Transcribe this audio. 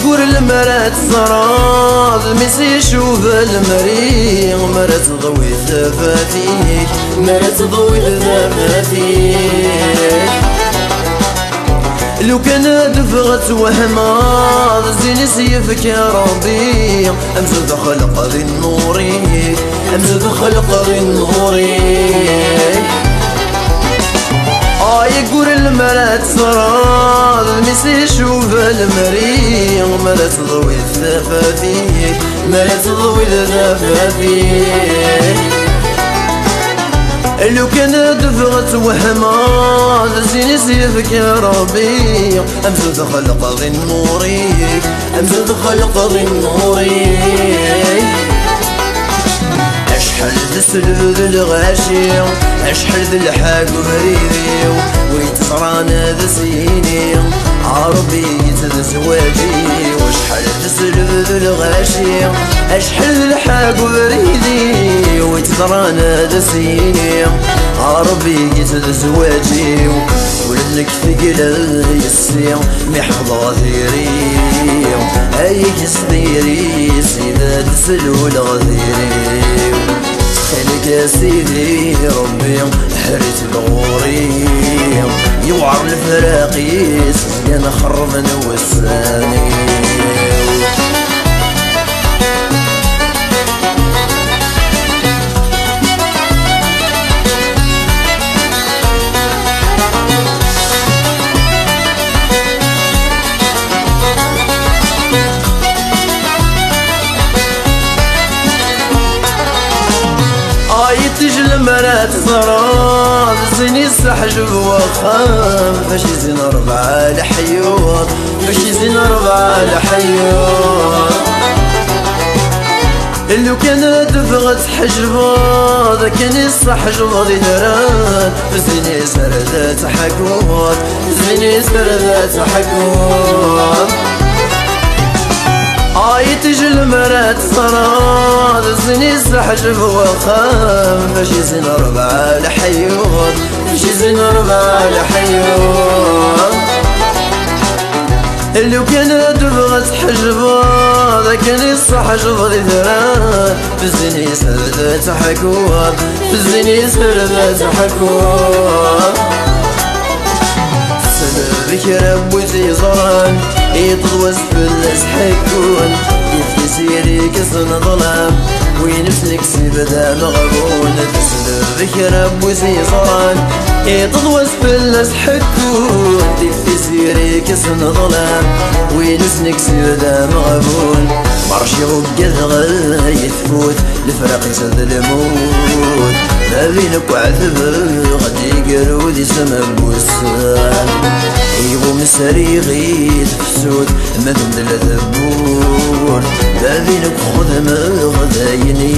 يقول المرات صراد ميسي يشوف المريض مرات ضوي ثباتيك مرات ضوي ثباتيك لو كان دفغت وهماض زين سيفك يا ربي امزد خلق ذي النوري امزد خلق ذي النوري يقول المرات صراد ميسي يشوف المريض مرات ضوي الثفافيك مرات ضوي الثفافيك لو كان دفغت وهماض زين سيفك يا ربي امزد خلق ذي النوري امزد خلق ذي النوري اشحال تسلد الغاشي اشحال ذي الحاق بريدي ويتصرانا ذا سيني عربي يتزواجي واشحال تسلد الغاشي اشحال ذي الحاق بريدي ويتصرانا ذا سيني عربي يتزواجي ولدك ثقل يسير محفظة ثيري اي كسديري سيدة تسلو الغذيري خلق يا سيدي ربي حريت بغوري يوعر الفراقي سجن خرب نوساني تجي المرات صراد زين يستحجب وخام فاش يزين ربعة لحيوط فاش يزين ربعة لحيوط لو كان دفغت حجبات كان يستحجب ذي درات زين يسردات حكوت زين يسردات حكوت تجي المرات صراد زين يستحجب وخام فاش يزين ربعة لحيوط فاش يزين ربعة لحيوط لو كان دفغت حجبات كان يستحجب ذي ذرات فالزين يسردات حكوت فالزين يسردات حكوت سببك ربوتي زران يطوز في الاسحكون يفتسيري كسن ظلام وينفسك سيبدا مغبون تسلبك ربوتي زران يطوز في الاسحكون يفتسيري كسن ظلام وينفسك سيبدا مغبون مرش يغقد غل يثبوت الفرق يسد الموت ما بينك وعذب غدي يقرود يسمى بوسان يبو مسري غيث فسود ما ذنب لا ذبور ما بينك خذ ما غدا عيني